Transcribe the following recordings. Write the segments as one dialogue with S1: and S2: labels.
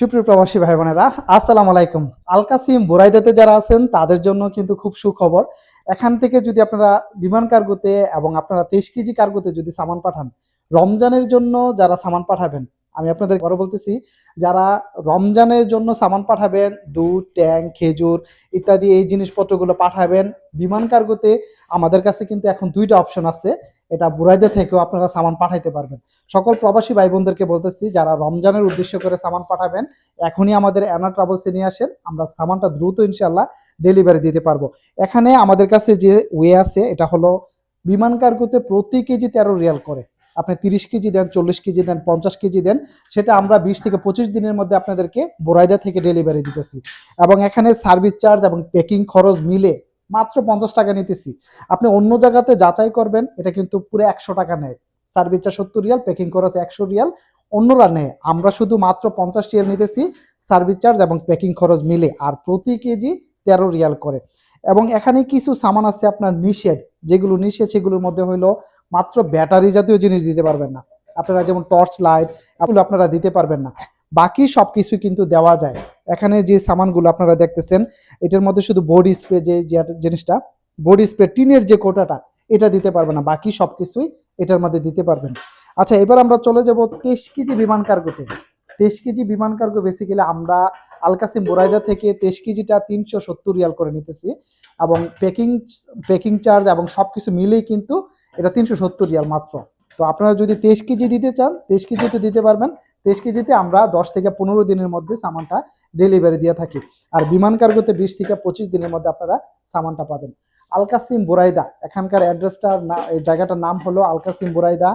S1: সুপ্রিয় প্রবাসী ভাই বোনেরা, আসসালামু আলাইকুম। আল কাসিম বুরাইদাতে যারা আছেন তাদের জন্য কিন্তু খুব সুখবর। এখান থেকে যদি আপনারা বিমান কার্গোতে এবং আপনারা 23 কেজি কার্গোতে যদি সামান পাঠান, রমজানের জন্য যারা সামান পাঠাবেন, আমি আপনাদের আবারও বলতেছি, যারা রমজানের জন্য সামান পাঠাবেন, দুধ, ট্যাং, খেজুর ইত্যাদি এই জিনিসপত্রগুলো পাঠাবেন বিমান কার্গোতে, আমাদের কাছে কিন্তু এখন ২ টা অপশন আছে। এটা বুরাইদা থেকেও আপনারা সামান পাঠাইতে পারবেন। সকল প্রবাসী ভাই বোনদেরকে বলতেছি, যারা রমজানের উদ্দেশ্য করে সামান পাঠাবেন, এখনই আমাদের অ্যানা ট্রাভেলসে নিয়ে আসেন। আমরা সামানটা দ্রুত ইনশাল্লাহ ডেলিভারি দিতে পারবো। এখানে আমাদের কাছে যে ওয়ে আছে, এটা হলো বিমান কার্গোতে প্রতি কেজি 13 রিয়াল করে। আপনি 30 কেজি দেন, 40 কেজি দেন, 50 কেজি দেন, সেটা আমরা 20 থেকে 25 দিনের মধ্যে আপনাদেরকে বোরাইদা থেকে ডেলিভারি দিতেছি। এবং এখানে সার্ভিস চার্জ এবং প্যাকিং খরচ মিলে মাত্র 50 টাকা নিতেছি। আপনি অন্য জায়গাতে যাচাই করবেন, এটা কিন্তু পুরো 100 টাকা নেয়। সার্ভিস চার্জ 70 রিয়াল, প্যাকিং খরচ 100 রিয়াল, অন্যরা নেয়। আমরা শুধু মাত্র 50 রিয়াল নিতেছি সার্ভিস চার্জ এবং প্যাকিং খরচ মিলে, আর প্রতি কেজি 13 রিয়াল করে। এবং এখানে কিছু সামান আছে আপনার নিষেধ, যেগুলো নিষেধ সেগুলোর মধ্যে হইলো মাত্র ব্যাটারি জাতীয় জিনিস দিতে পারবেন না। আপনারা যেমন টর্চ লাইট এগুলো আপনারা দিতে পারবেন না। বাকি সবকিছু কিন্তু দেওয়া যায়। এখানে যে সামানগুলো আপনারা দেখতেছেন, এটার মধ্যে শুধু বডি স্প্রে যে জিনিসটা, বডি স্প্রে টিনের যে কোটাটা, এটা দিতে পারবেন না। বাকি সবকিছুই এটার মধ্যে দিতে পারবেন। আচ্ছা, এবার আমরা চলে যাব 23 কেজি বিমান কার্গোতে। 23 কেজি বিমান কার্গো বেসিক্যালি আমরা আল কাসিম বুরাইদা থেকে 23 কেজিটা 370 রিয়াল করে নিতেছি, এবং প্যাকিং চার্জ এবং সবকিছু মিলেই কিন্তু এটা 370 রিয়াল মাত্র। তো আপনারা যদি 23 কেজি দিতে চান, 23 কেজিতে দিতে পারবেন। 23 কেজিতে আমরা 10 থেকে 15 দিনের মধ্যে সামানটা ডেলিভারি দিয়ে থাকি। আর বিমান কার্গোতে 20 থেকে 25 দিনের মধ্যে আপনারা সামানটা পাবেন। আল কাসিম বুরাইদা, এখানকার অ্যাড্রেসটা, এই জায়গাটার নাম হলো আল কাসিম বুরাইদা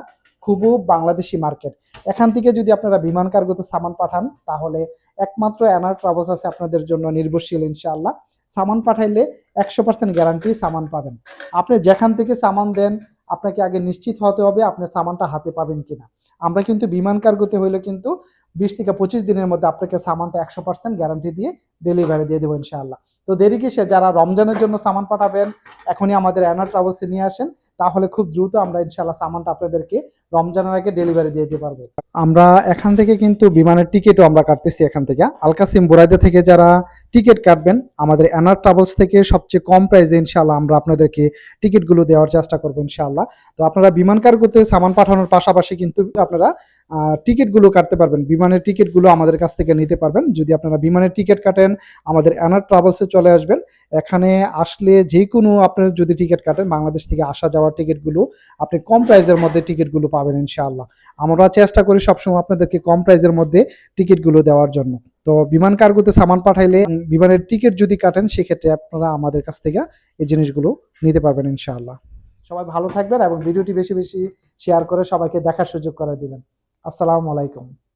S1: খুবু বাংলাদেশি মার্কেট। এখান থেকে যদি আপনারা বিমান কার্গোতে সামান পাঠান, তাহলে একমাত্র অ্যানার ট্রাভেলস আছে আপনাদের জন্য নির্ভরশীল ইনশাআল্লাহ। সামান পাঠাইলে 100% গ্যারান্টি সামান পাবেন। আপনি যেখান থেকে সামান দেন, আপনাকে আগে নিশ্চিত হতে হবে আপনি সামানটা হাতে পাবেন কিনা। আমরা কিন্তু বিমান কার্গোতে হইলে কিন্তু 20 থেকে 25 দিনের মধ্যে আপনাকে সামানটা 100% গ্যারান্টি দিয়ে ডেলিভারি দিয়ে দেবো ইনশাআল্লাহ। তো দেরি কিসে, যারা রমজানের জন্য সামান পাঠাবেন, এখনই আমাদের অ্যানা ট্রাভেলসে নিয়ে আসেন, তাহলে খুব দ্রুত আমরা ইনশাআল্লাহ সামানটা আপনাদেরকে রমজানের আগে ডেলিভারি দিয়ে দিতে পারবো। আমরা এখান থেকে কিন্তু বিমানের টিকিটও আমরা কাটতেছি। এখান থেকে আল কাসিম বুরাইদা থেকে যারা টিকিট কাটবেন, আমাদের অ্যানা ট্রাভেলস থেকে সবচেয়ে কম প্রাইসে ইনশাআল্লাহ আমরা আপনাদেরকে টিকিটগুলো দেওয়ার চেষ্টা করবো ইনশাআল্লাহ। তো আপনারা বিমান কার্গোতে সামান পাঠানোর পাশাপাশি কিন্তু আপনারা টিকিটগুলো কাটতে পারবেন, বিমানের টিকিটগুলো আমাদের কাছ থেকে নিতে পারবেন। যদি আপনারা বিমানের টিকিট কাটেন, আমাদের অ্যানা ট্রাভেলসে চলে আসবেন। এখানে আসলে যে কোনো আপনার যদি টিকিট কাটেন, বাংলাদেশ থেকে আসা যাওয়ার টিকিটগুলো আপনি কম প্রাইসের মধ্যে টিকিটগুলো পাবেন ইনশাআল্লাহ। আমরা চেষ্টা করি সবসময় আপনাদেরকে কম প্রাইসের মধ্যে টিকিটগুলো দেওয়ার জন্য। তো বিমান কার্গোতে সামান পাঠাইলে বিমানের টিকিট যদি কাটেন, সেক্ষেত্রে আপনারা আমাদের কাছ থেকে এই জিনিসগুলো নিতে পারবেন ইনশাআল্লাহ। সবাই ভালো থাকবেন এবং ভিডিওটি বেশি বেশি শেয়ার করে সবাইকে দেখার সুযোগ করে দিবেন। আসসালামু আলাইকুম।